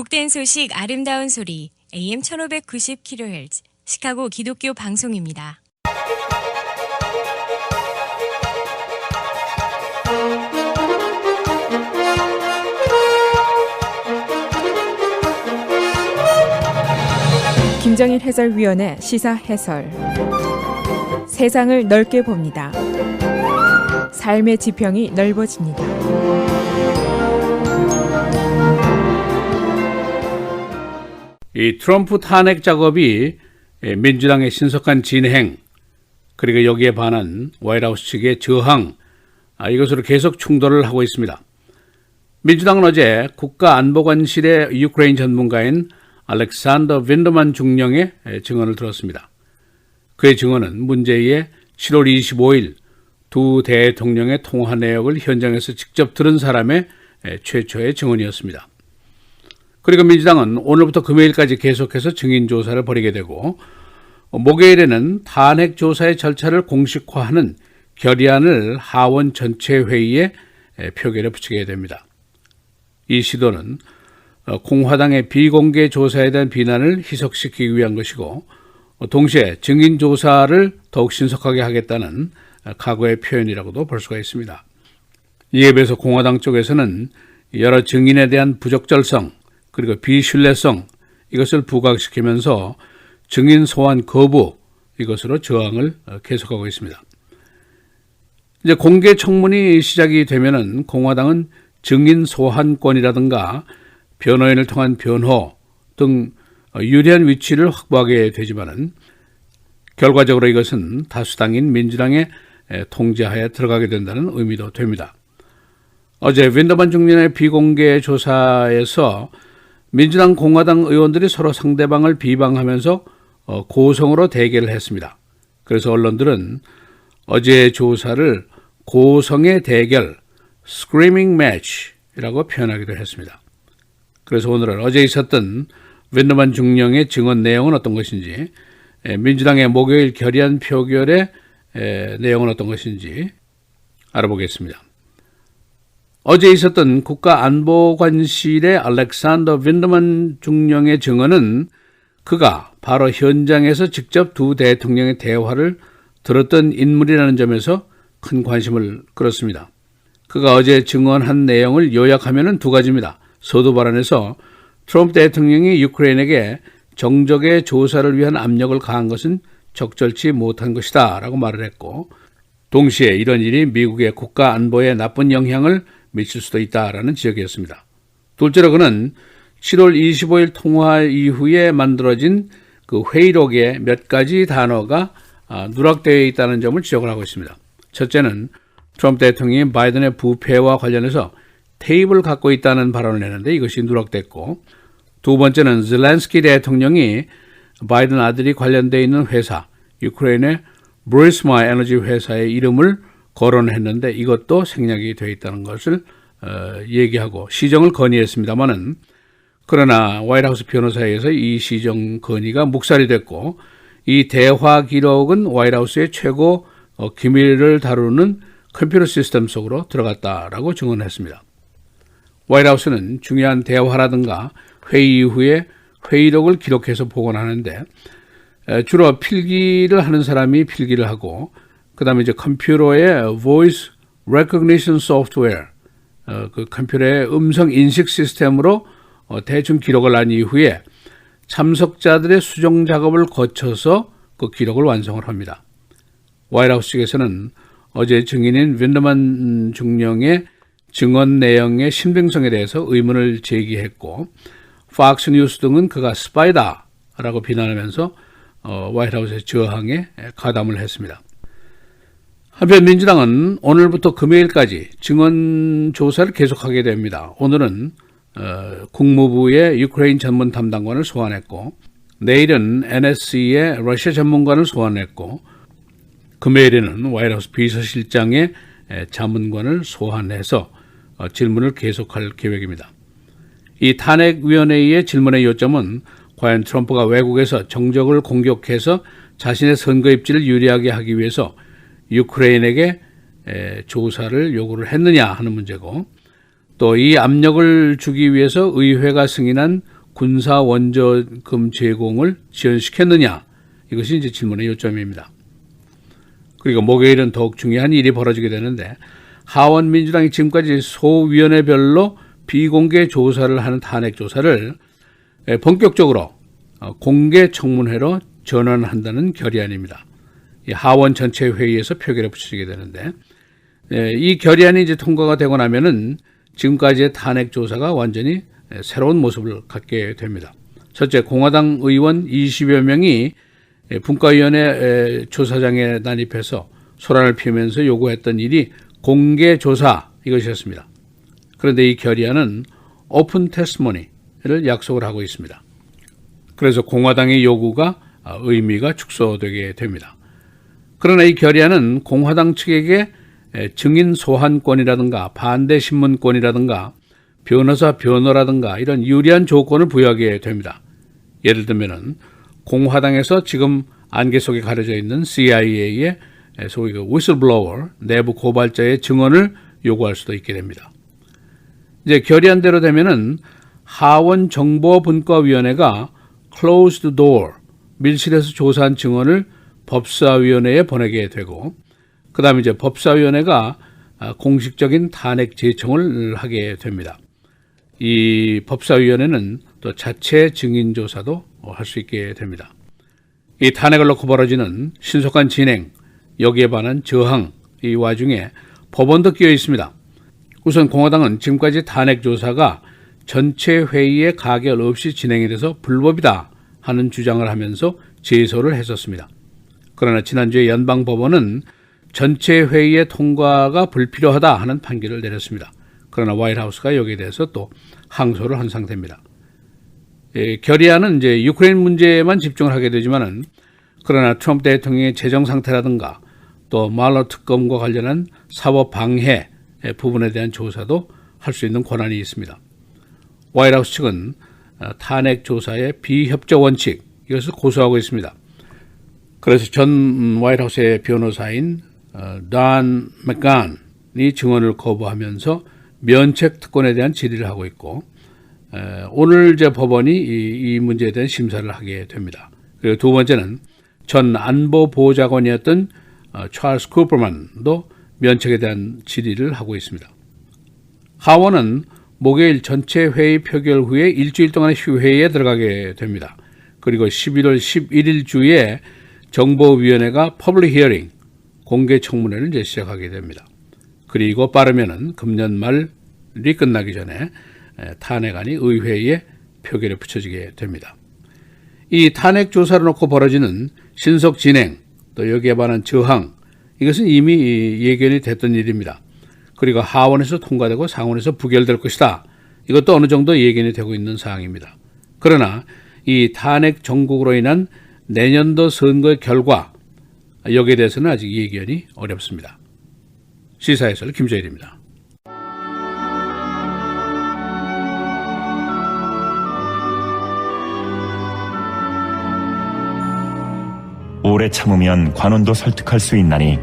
복된 소식 아름다운 소리 AM 1590kHz 시카고 기독교 방송입니다. 김정일 해설위원의 시사 해설. 세상을 넓게 봅니다. 삶의 지평이 넓어집니다. 이 트럼프 탄핵 작업이 민주당의 신속한 진행, 그리고 여기에 반한 화이트하우스 측의 저항, 이것으로 계속 충돌을 하고 있습니다. 민주당은 어제 국가안보관실의 유크레인 전문가인 알렉산더 빈더만 중령의 증언을 들었습니다. 그의 증언은 문제의 7월 25일 두 대통령의 통화 내역을 현장에서 직접 들은 사람의 최초의 증언이었습니다. 그리고 민주당은 오늘부터 금요일까지 계속해서 증인 조사를 벌이게 되고 목요일에는 탄핵 조사의 절차를 공식화하는 결의안을 하원 전체 회의에 표결에 붙이게 됩니다. 이 시도는 공화당의 비공개 조사에 대한 비난을 희석시키기 위한 것이고 동시에 증인 조사를 더욱 신속하게 하겠다는 각오의 표현이라고도 볼 수가 있습니다. 이에 비해서 공화당 쪽에서는 여러 증인에 대한 부적절성 그리고 비신뢰성 이것을 부각시키면서 증인 소환 거부 이것으로 저항을 계속하고 있습니다. 이제 공개 청문이 시작이 되면은 공화당은 증인 소환권이라든가 변호인을 통한 변호 등 유리한 위치를 확보하게 되지만은 결과적으로 이것은 다수당인 민주당의 통제하에 들어가게 된다는 의미도 됩니다. 어제 빈더만 중령의 비공개 조사에서 민주당 공화당 의원들이 서로 상대방을 비방하면서 고성으로 대결을 했습니다. 그래서 언론들은 어제의 조사를 고성의 대결, screaming match이라고 표현하기도 했습니다. 그래서 오늘은 어제 있었던 빈더만 중령의 증언 내용은 어떤 것인지, 민주당의 목요일 결의안 표결의 내용은 어떤 것인지 알아보겠습니다. 어제 있었던 국가안보관실의 알렉산더 빈더만 중령의 증언은 그가 바로 현장에서 직접 두 대통령의 대화를 들었던 인물이라는 점에서 큰 관심을 끌었습니다. 그가 어제 증언한 내용을 요약하면 두 가지입니다. 서두 발언에서 트럼프 대통령이 유크레인에게 정적의 조사를 위한 압력을 가한 것은 적절치 못한 것이다 라고 말을 했고 동시에 이런 일이 미국의 국가 안보에 나쁜 영향을 미칠 수도 있다라는 지적이었습니다. 둘째로 그는 7월 25일 통화 이후에 만들어진 그 회의록에 몇 가지 단어가 누락되어 있다는 점을 지적을 하고 있습니다. 첫째는 트럼프 대통령이 바이든의 부패와 관련해서 테이프를 갖고 있다는 발언을 했는데 이것이 누락됐고 두 번째는 젤렌스키 대통령이 바이든 아들이 관련되어 있는 회사 유크레인의 브리스마 에너지 회사의 이름을 거론했는데 이것도 생략이 되어 있다는 것을 얘기하고 시정을 건의했습니다마는 그러나 화이트하우스 변호사에 의해서 이 시정 건의가 묵살이 됐고 이 대화 기록은 화이트하우스의 최고 기밀을 다루는 컴퓨터 시스템 속으로 들어갔다라고 증언했습니다. 화이트하우스는 중요한 대화라든가 회의 이후에 회의록을 기록해서 보관하는데 주로 필기를 하는 사람이 필기를 하고 그 다음에 이제 컴퓨터의 voice recognition software, 그 컴퓨터의 음성 인식 시스템으로 대충 기록을 한 이후에 참석자들의 수정 작업을 거쳐서 그 기록을 완성을 합니다. 화이트하우스 측에서는 어제 증인인 빈더만 중령의 증언 내용의 신빙성에 대해서 의문을 제기했고 팍스 뉴스 등은 그가 스파이다라고 비난하면서 화이트하우스의 저항에 가담을 했습니다. 한편 민주당은 오늘부터 금요일까지 증언 조사를 계속하게 됩니다. 오늘은 국무부의 유크레인 전문 담당관을 소환했고 내일은 NSC의 러시아 전문관을 소환했고 금요일에는 화이트하우스 비서실장의 자문관을 소환해서 질문을 계속할 계획입니다. 이 탄핵위원회의 질문의 요점은 과연 트럼프가 외국에서 정적을 공격해서 자신의 선거 입지를 유리하게 하기 위해서 유크레인에게 조사를 요구를 했느냐 하는 문제고 또 이 압력을 주기 위해서 의회가 승인한 군사 원조금 제공을 지연시켰느냐? 이것이 이제 질문의 요점입니다. 그리고 목요일은 더욱 중요한 일이 벌어지게 되는데 하원 민주당이 지금까지 소위원회별로 비공개 조사를 하는 탄핵 조사를 본격적으로 공개 청문회로 전환한다는 결의안입니다. 이 하원 전체 회의에서 표결에 붙여지게 되는데 이 결의안이 이제 통과가 되고 나면은 지금까지의 탄핵 조사가 완전히 새로운 모습을 갖게 됩니다. 첫째, 공화당 의원 20여 명이 분과위원회 조사장에 난입해서 소란을 피우면서 요구했던 일이 공개 조사 이것이었습니다. 그런데 이 결의안은 오픈 테스트모니를 약속을 하고 있습니다. 그래서 공화당의 요구가 의미가 축소되게 됩니다. 그러나 이 결의안은 공화당 측에게 증인 소환권이라든가 반대 신문권이라든가 변호사 변호라든가 이런 유리한 조건을 부여하게 됩니다. 예를 들면은 공화당에서 지금 안개 속에 가려져 있는 CIA의 소위 그 whistleblower 내부 고발자의 증언을 요구할 수도 있게 됩니다. 이제 결의안대로 되면은 하원 정보분과위원회가 closed door 밀실에서 조사한 증언을 법사위원회에 보내게 되고, 그 다음에 이제 법사위원회가 공식적인 탄핵 제청을 하게 됩니다. 이 법사위원회는 또 자체 증인 조사도 할 수 있게 됩니다. 이 탄핵을 놓고 벌어지는 신속한 진행, 여기에 반한 저항, 이 와중에 법원도 끼어 있습니다. 우선 공화당은 지금까지 탄핵 조사가 전체 회의에 가결 없이 진행이 돼서 불법이다 하는 주장을 하면서 제소를 했었습니다. 그러나 지난주에 연방법원은 전체 회의의 통과가 불필요하다 하는 판결을 내렸습니다. 그러나 화이트하우스가 여기에 대해서 또 항소를 한 상태입니다. 결의안은 이제 유크레인 문제에만 집중을 하게 되지만은 그러나 트럼프 대통령의 재정 상태라든가 또 말러 특검과 관련한 사법 방해 부분에 대한 조사도 할 수 있는 권한이 있습니다. 화이트하우스 측은 탄핵 조사의 비협조 원칙 이것을 고수하고 있습니다. 그래서 전 화이트하우스의 변호사인 단 맥간이 증언을 거부하면서 면책 특권에 대한 질의를 하고 있고, 오늘 이제 법원이 이 문제에 대한 심사를 하게 됩니다. 그리고 두 번째는 전 안보보좌관이었던 찰스 쿠퍼만도 면책에 대한 질의를 하고 있습니다. 하원은 목요일 전체 회의 표결 후에 일주일 동안의 휴회에 들어가게 됩니다. 그리고 11월 11일 주에 정보위원회가 퍼블릭 히어링, 공개 청문회를 이제 시작하게 됩니다. 그리고 빠르면은 금년 말이 끝나기 전에 탄핵안이 의회에 표결에 붙여지게 됩니다. 이 탄핵 조사를 놓고 벌어지는 신속 진행, 또 여기에 관한 저항, 이것은 이미 예견이 됐던 일입니다. 그리고 하원에서 통과되고 상원에서 부결될 것이다. 이것도 어느 정도 예견이 되고 있는 사항입니다. 그러나 이 탄핵 정국으로 인한 내년도 선거의 결과, 여기에 대해서는 아직 예견이 어렵습니다. 시사해설 김재일입니다. 오래 참으면 관원도 설득할 수 있나니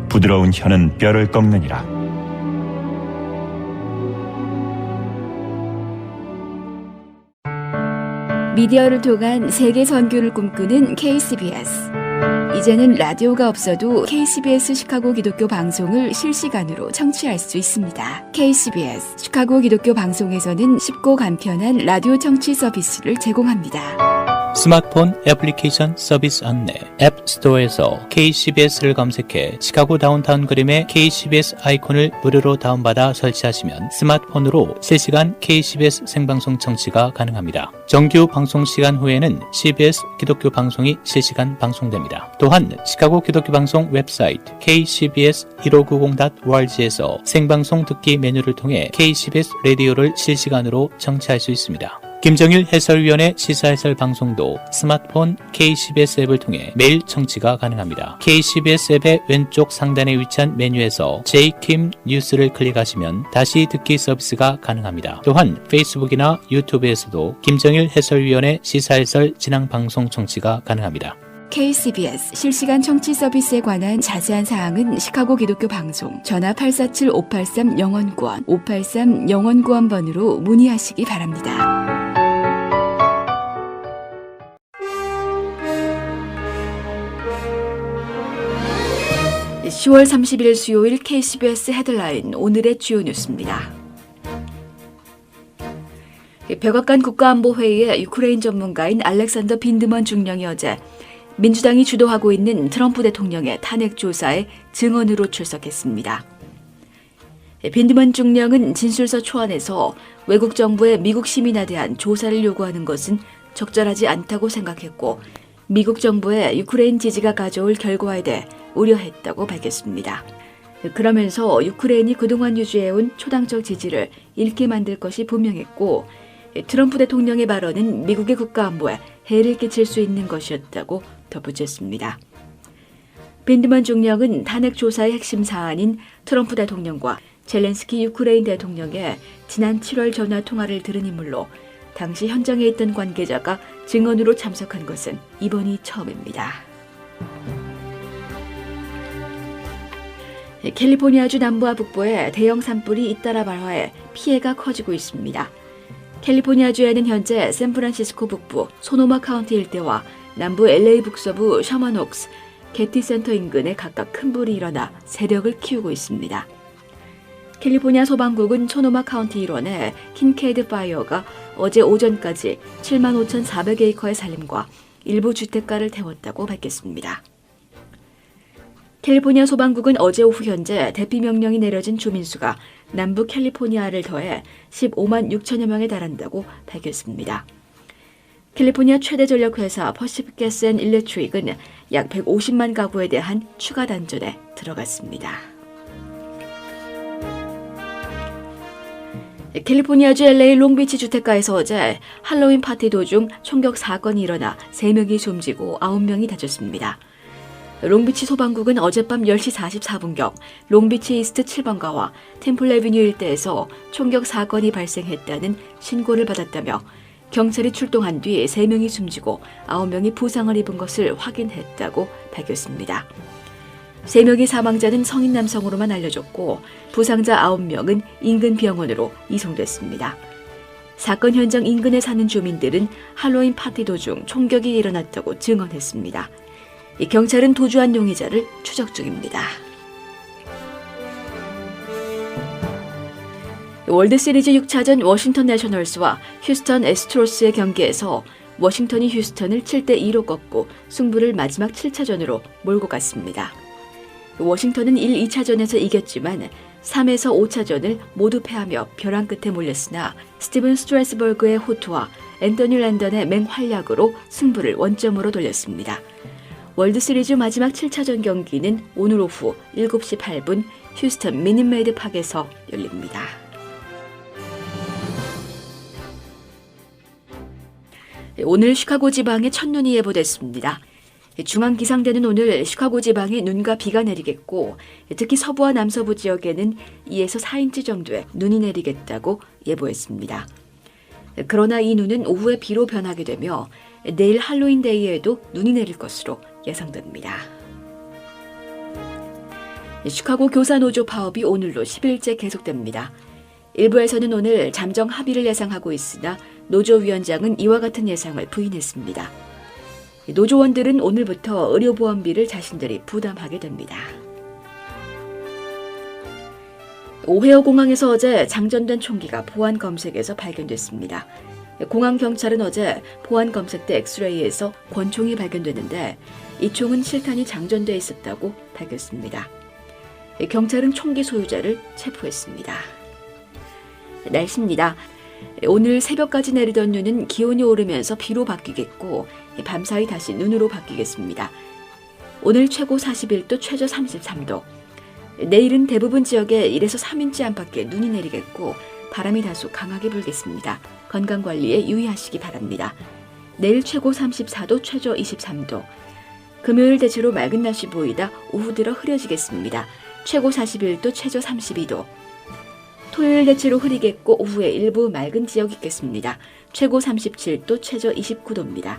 부드러운 혀는 뼈를 꺾느니라. 미디어를 통한 세계 선교를 꿈꾸는 KCBS. 이제는 라디오가 없어도 KCBS 시카고 기독교 방송을 실시간으로 청취할 수 있습니다. KCBS 시카고 기독교 방송에서는 쉽고 간편한 라디오 청취 서비스를 제공합니다. 스마트폰 애플리케이션 서비스 안내 앱 스토어에서 KCBS를 검색해 시카고 다운타운 그림의 KCBS 아이콘을 무료로 다운받아 설치하시면 스마트폰으로 실시간 KCBS 생방송 청취가 가능합니다. 정규 방송 시간 후에는 CBS 기독교 방송이 실시간 방송됩니다. 또한 시카고 기독교 방송 웹사이트 kcbs1590.org에서 생방송 듣기 메뉴를 통해 KCBS 라디오를 실시간으로 청취할 수 있습니다. 김정일 해설위원의 시사해설 방송도 스마트폰 KCBS 앱을 통해 매일 청취가 가능합니다. KCBS 앱의 왼쪽 상단에 위치한 메뉴에서 J킴 뉴스를 클릭하시면 다시 듣기 서비스가 가능합니다. 또한 페이스북이나 유튜브에서도 김정일 해설위원의 시사해설 진행 방송 청취가 가능합니다. KCBS 실시간 청취 서비스에 관한 자세한 사항은 시카고 기독교 방송 전화 847-583-영원구원 583-영원구원번으로 문의하시기 바랍니다. 10월 30일 수요일 KCBS 헤드라인 오늘의 주요 뉴스입니다. 백악관 국가안보회의에 유크레인 전문가인 알렉산더 빈드먼 중령이 어제 민주당이 주도하고 있는 트럼프 대통령의 탄핵 조사에 증언으로 출석했습니다. 빈드먼 중령은 진술서 초안에서 외국 정부의 미국 시민에 대한 조사를 요구하는 것은 적절하지 않다고 생각했고 미국 정부의 유크레인 지지가 가져올 결과에 대해 우려했다고 밝혔습니다. 그러면서 유크레인이 그동안 유지해온 초당적 지지를 잃게 만들 것이 분명했고 트럼프 대통령의 발언은 미국의 국가안보에 해를 끼칠 수 있는 것이었다고 덧붙였습니다. 빈드먼 중령은 탄핵 조사의 핵심 사안인 트럼프 대통령과 젤렌스키 유크레인 대통령의 지난 7월 전화 통화를 들은 인물로 당시 현장에 있던 관계자가 증언으로 참석한 것은 이번이 처음입니다. 캘리포니아주 남부와 북부에 대형 산불이 잇따라 발화해 피해가 커지고 있습니다. 캘리포니아주에는 현재 샌프란시스코 북부 소노마 카운티 일대와 남부 LA 북서부 셔먼옥스, 게티센터 인근에 각각 큰 불이 일어나 세력을 키우고 있습니다. 캘리포니아 소방국은 소노마 카운티 일원의 킨케이드 파이어가 어제 오전까지 75,400에이커의 산림과 일부 주택가를 태웠다고 밝혔습니다. 캘리포니아 소방국은 어제 오후 현재 대피 명령이 내려진 주민수가 남부 캘리포니아를 더해 15만 6천여 명에 달한다고 밝혔습니다. 캘리포니아 최대 전력회사 퍼시픽 가스 앤 일렉트릭은 약 150만 가구에 대한 추가 단전에 들어갔습니다. 캘리포니아주 LA 롱비치 주택가에서 어제 할로윈 파티 도중 총격 사건이 일어나 3명이 숨지고 9명이 다쳤습니다. 롱비치 소방국은 어젯밤 10시 44분경 롱비치 이스트 7번가와 템플 애비뉴 일대에서 총격 사건이 발생했다는 신고를 받았다며 경찰이 출동한 뒤 3명이 숨지고 9명이 부상을 입은 것을 확인했다고 밝혔습니다. 3명의 사망자는 성인 남성으로만 알려졌고 부상자 9명은 인근 병원으로 이송됐습니다. 사건 현장 인근에 사는 주민들은 할로윈 파티 도중 총격이 일어났다고 증언했습니다. 경찰은 도주한 용의자를 추적 중입니다. 월드시리즈 6차전 워싱턴 내셔널스와 휴스턴 애스트로스의 경기에서 워싱턴이 휴스턴을 7대2로 꺾고 승부를 마지막 7차전으로 몰고 갔습니다. 워싱턴은 1, 2차전에서 이겼지만 3에서 5차전을 모두 패하며 벼랑 끝에 몰렸으나 스티븐 스트래스버그의 호투와 앤더니 랜던의 맹활약으로 승부를 원점으로 돌렸습니다. 월드시리즈 마지막 7차전 경기는 오늘 오후 7시 8분 휴스턴 미닛메이드 팍에서 열립니다. 오늘 시카고 지방에 첫눈이 예보됐습니다. 중앙기상대는 오늘 시카고 지방에 눈과 비가 내리겠고 특히 서부와 남서부 지역에는 2에서 4인치 정도의 눈이 내리겠다고 예보했습니다. 그러나 이 눈은 오후에 비로 변하게 되며 내일 할로윈 데이에도 눈이 내릴 것으로 예상됩니다. 시카고 교사노조 파업이 오늘로 10일째 계속됩니다. 일부에서는 오늘 잠정 합의를 예상하고 있으나 노조위원장은 이와 같은 예상을 부인했습니다. 노조원들은 오늘부터 의료보험비를 자신들이 부담하게 됩니다. 오헤어 공항에서 어제 장전된 총기가 보안 검색에서 발견됐습니다. 공항 경찰은 어제 보안 검색대 엑스레이에서 권총이 발견됐는데 이 총은 실탄이 장전돼 있었다고 밝혔습니다. 경찰은 총기 소유자를 체포했습니다. 날씨입니다. 오늘 새벽까지 내리던 눈은 기온이 오르면서 비로 바뀌겠고 밤사이 다시 눈으로 바뀌겠습니다. 오늘 최고 41도, 최저 33도. 내일은 대부분 지역에 1에서 3인치 안팎의 눈이 내리겠고 바람이 다소 강하게 불겠습니다. 건강관리에 유의하시기 바랍니다. 내일 최고 34도, 최저 23도. 금요일 대체로 맑은 날씨 보이다 오후 들어 흐려지겠습니다. 최고 41도, 최저 32도. 토요일 대체로 흐리겠고 오후에 일부 맑은 지역이 있겠습니다. 최고 37도, 최저 29도입니다.